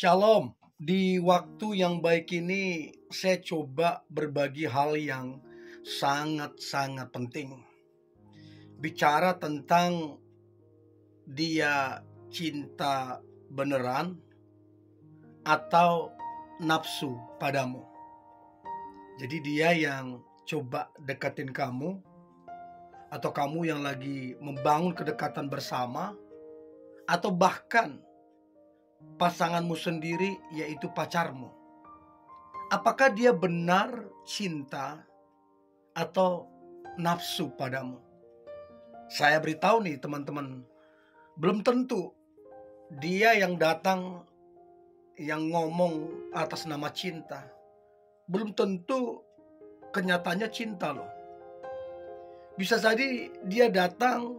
Shalom, di waktu yang baik ini saya coba berbagi hal yang sangat-sangat penting. Bicara tentang dia cinta beneran atau nafsu padamu. Jadi dia yang coba deketin kamu, atau kamu yang lagi membangun kedekatan bersama, atau bahkan pasanganmu sendiri, yaitu pacarmu. Apakah dia benar cinta atau nafsu padamu? Saya beritahu nih teman-teman, belum tentu dia yang datang, yang ngomong atas nama cinta. Belum tentu kenyataannya cinta loh. Bisa jadi dia datang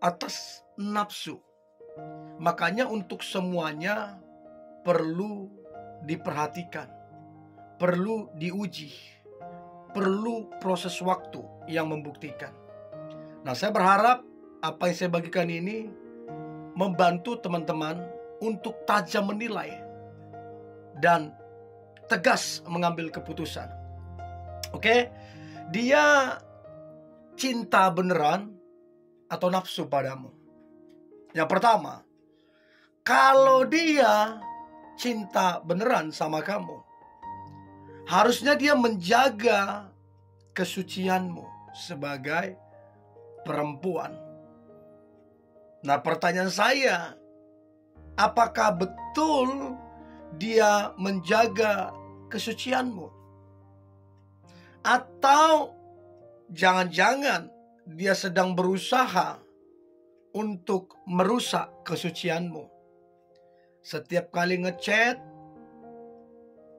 atas nafsu. Makanya untuk semuanya perlu diperhatikan, perlu diuji, perlu proses waktu yang membuktikan. Nah, saya berharap apa yang saya bagikan ini membantu teman-teman untuk tajam menilai dan tegas mengambil keputusan. Oke? Dia cinta beneran atau nafsu padamu? Yang pertama, kalau dia cinta beneran sama kamu, harusnya dia menjaga kesucianmu sebagai perempuan. Nah, pertanyaan saya, apakah betul dia menjaga kesucianmu? Atau jangan-jangan dia sedang berusaha untuk merusak kesucianmu? Setiap kali ngechat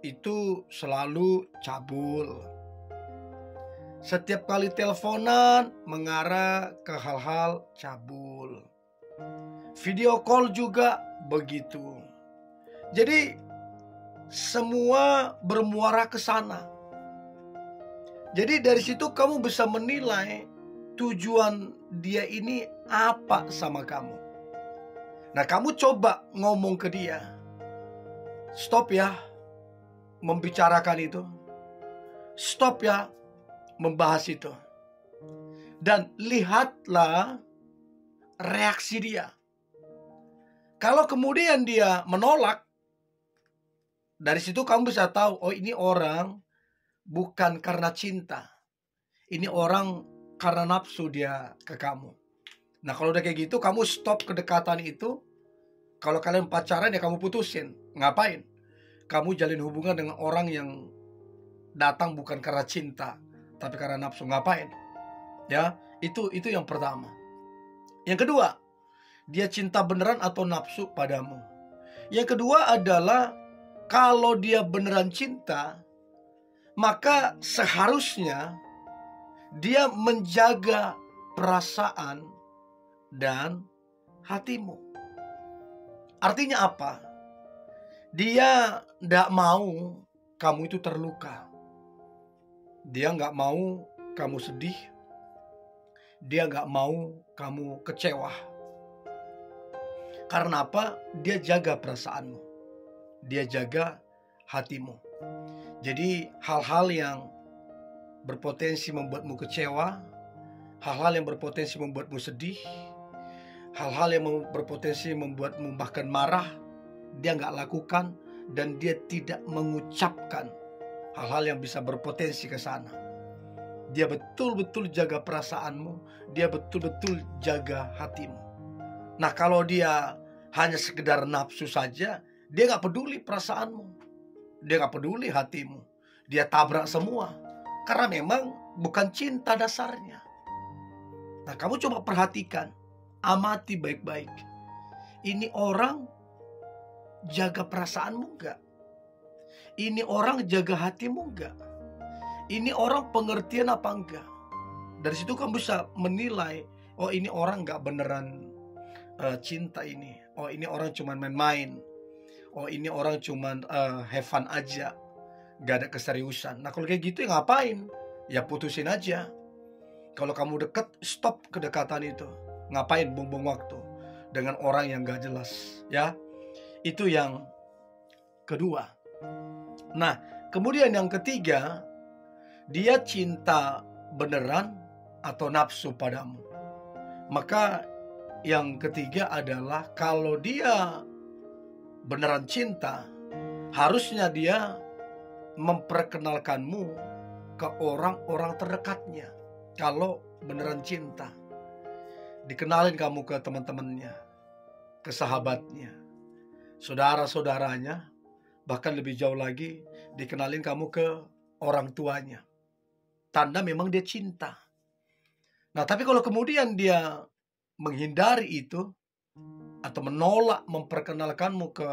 itu selalu cabul. Setiap kali teleponan mengarah ke hal-hal cabul. Video call juga begitu. Jadi semua bermuara ke sana. Jadi dari situ kamu bisa menilai tujuan dia ini apa sama kamu. Nah, kamu coba ngomong ke dia, stop ya membicarakan itu, stop ya membahas itu, dan lihatlah reaksi dia. Kalau kemudian dia menolak, dari situ kamu bisa tahu, oh ini orang bukan karena cinta, ini orang karena nafsu dia ke kamu. Nah, kalau udah kayak gitu, kamu stop kedekatan itu. Kalau kalian pacaran ya kamu putusin. Ngapain? Kamu jalin hubungan dengan orang yang datang bukan karena cinta, tapi karena nafsu. Ngapain? Ya, itu yang pertama. Yang kedua, dia cinta beneran atau nafsu padamu? Yang kedua adalah, kalau dia beneran cinta, maka seharusnya dia menjaga perasaan dan hatimu. Artinya apa? Dia gak mau kamu itu terluka. Dia gak mau kamu sedih. Dia gak mau kamu kecewa. Karena apa? Dia jaga perasaanmu. Dia jaga hatimu. Jadi hal-hal yang berpotensi membuatmu kecewa, hal-hal yang berpotensi membuatmu sedih, hal-hal yang berpotensi membuatmu bahkan marah, dia gak lakukan. Dan dia tidak mengucapkan hal-hal yang bisa berpotensi ke sana. Dia betul-betul jaga perasaanmu. Dia betul-betul jaga hatimu. Nah, kalau dia hanya sekedar nafsu saja, dia gak peduli perasaanmu, dia gak peduli hatimu. Dia tabrak semua. Karena memang bukan cinta dasarnya. Nah, kamu coba perhatikan, amati baik-baik. Ini orang jaga perasaanmu enggak? Ini orang jaga hatimu enggak? Ini orang pengertian apa enggak? Dari situ kamu bisa menilai, oh ini orang enggak beneran cinta ini. Oh ini orang cuman main-main. Oh ini orang cuman have fun aja, gak ada keseriusan. Nah, kalau kayak gitu ya ngapain? Ya putusin aja. Kalau kamu deket, stop kedekatan itu. Ngapain buang-buang waktu dengan orang yang gak jelas, ya? Itu yang kedua. Nah, kemudian yang ketiga, dia cinta beneran atau nafsu padamu. Maka yang ketiga adalah kalau dia beneran cinta, harusnya dia memperkenalkanmu ke orang-orang terdekatnya. Kalau beneran cinta, dikenalin kamu ke teman-temannya, ke sahabatnya, saudara-saudaranya, bahkan lebih jauh lagi dikenalin kamu ke orang tuanya. Tanda memang dia cinta. Nah, tapi kalau kemudian dia menghindari itu atau menolak memperkenalkanmu ke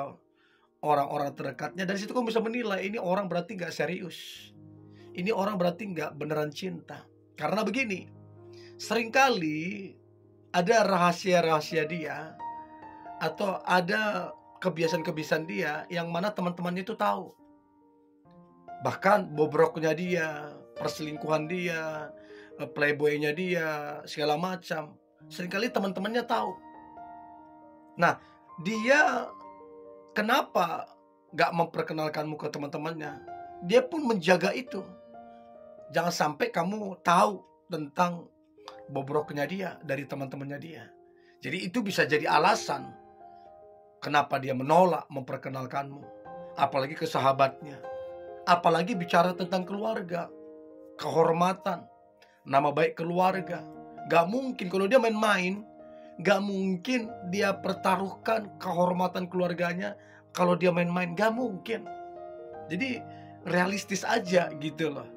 orang-orang terdekatnya, dari situ kamu bisa menilai ini orang berarti nggak serius. Ini orang berarti nggak beneran cinta. Karena begini, seringkali ada rahasia-rahasia dia atau ada kebiasaan-kebiasaan dia yang mana teman-temannya itu tahu. Bahkan bobroknya dia, perselingkuhan dia, playboynya dia, segala macam. Seringkali teman-temannya tahu. Nah, dia kenapa gak memperkenalkanmu ke teman-temannya? Dia pun menjaga itu. Jangan sampai kamu tahu tentang bobroknya dia dari teman-temannya dia. Jadi itu bisa jadi alasan kenapa dia menolak memperkenalkanmu. Apalagi ke sahabatnya. Apalagi bicara tentang keluarga, kehormatan, nama baik keluarga. Gak mungkin kalau dia main-main, gak mungkin dia pertaruhkan kehormatan keluarganya kalau dia main-main. Gak mungkin. Jadi realistis aja gitu loh.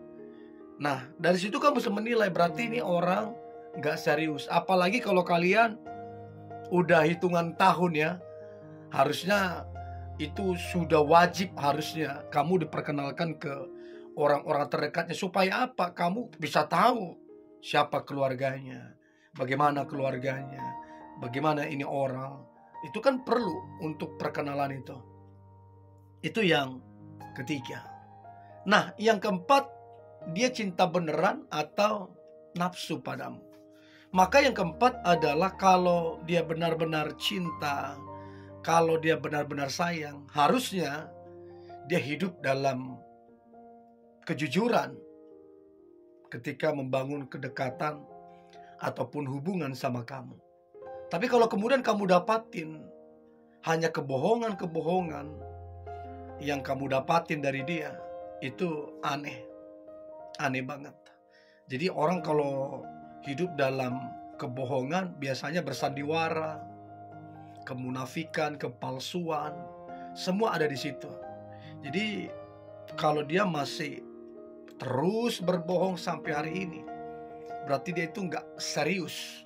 Nah, dari situ kamu bisa menilai berarti ini orang gak serius. Apalagi kalau kalian udah hitungan tahun ya, harusnya itu sudah wajib harusnya kamu diperkenalkan ke orang-orang terdekatnya. Supaya apa? Kamu bisa tahu siapa keluarganya, bagaimana keluarganya, bagaimana ini orang. Itu kan perlu untuk perkenalan itu. Itu yang ketiga. Nah, yang keempat, dia cinta beneran atau nafsu padamu. Maka yang keempat adalah kalau dia benar-benar cinta, kalau dia benar-benar sayang, harusnya dia hidup dalam kejujuran ketika membangun kedekatan ataupun hubungan sama kamu. Tapi kalau kemudian kamu dapatin hanya kebohongan-kebohongan yang kamu dapatin dari dia, itu aneh. Aneh banget. Jadi orang kalau hidup dalam kebohongan biasanya bersandiwara, kemunafikan, kepalsuan, semua ada di situ. Jadi kalau dia masih terus berbohong sampai hari ini, berarti dia itu nggak serius.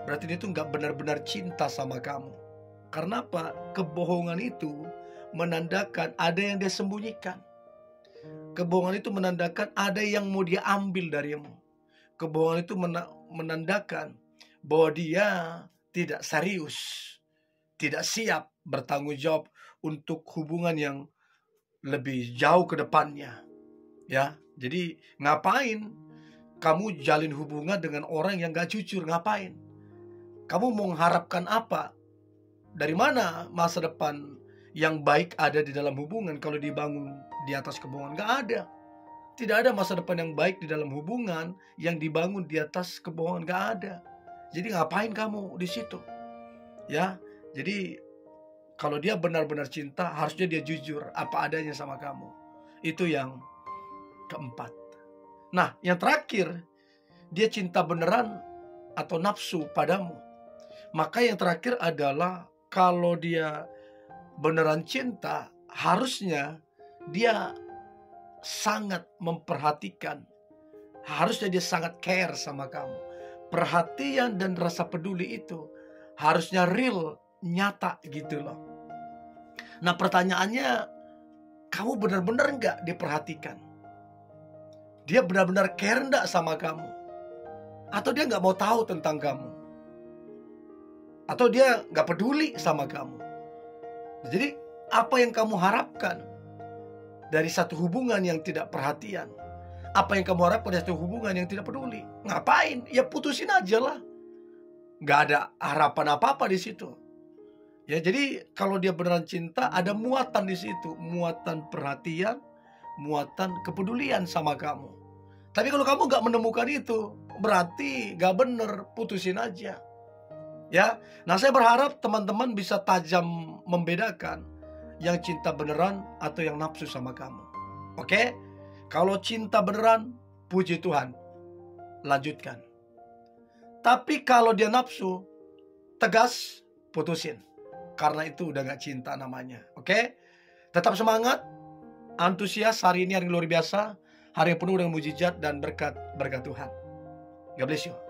Berarti dia itu nggak benar-benar cinta sama kamu. Karena apa? Kebohongan itu menandakan ada yang dia sembunyikan. Kebohongan itu menandakan ada yang mau dia ambil darimu. Kebohongan itu menandakan bahwa dia tidak serius, tidak siap bertanggung jawab untuk hubungan yang lebih jauh ke depannya. Ya, jadi ngapain kamu jalin hubungan dengan orang yang gak jujur? Ngapain? Kamu mengharapkan apa? Dari mana masa depan yang baik ada di dalam hubungan kalau dibangun di atas kebohongan? Gak ada. Tidak ada masa depan yang baik di dalam hubungan yang dibangun di atas kebohongan. Gak ada. Jadi ngapain kamu di situ? Ya, jadi kalau dia benar-benar cinta, harusnya dia jujur apa adanya sama kamu. Itu yang keempat. Nah, yang terakhir, dia cinta beneran atau nafsu padamu. Maka yang terakhir adalah kalau dia beneran cinta, harusnya dia sangat memperhatikan. Harusnya dia sangat care sama kamu. Perhatian dan rasa peduli itu harusnya real, nyata gitu loh. Nah, pertanyaannya, kamu benar-benar gak diperhatikan? Dia benar-benar care gak sama kamu? Atau dia gak mau tahu tentang kamu? Atau dia gak peduli sama kamu? Jadi apa yang kamu harapkan dari satu hubungan yang tidak perhatian? Apa yang kamu harapkan dari satu hubungan yang tidak peduli? Ngapain? Ya putusin aja lah. Gak ada harapan apa-apa di situ. Ya, jadi kalau dia beneran cinta, ada muatan di situ, muatan perhatian, muatan kepedulian sama kamu. Tapi kalau kamu nggak menemukan itu, berarti nggak bener, putusin aja. Ya, nah saya berharap teman-teman bisa tajam membedakan yang cinta beneran atau yang nafsu sama kamu. Oke? Kalau cinta beneran, puji Tuhan, lanjutkan. Tapi kalau dia nafsu, tegas, putusin. Karena itu udah gak cinta namanya. Oke? Tetap semangat, antusias. Hari ini hari luar biasa, hari yang penuh dengan mujizat dan berkat Tuhan. God bless you.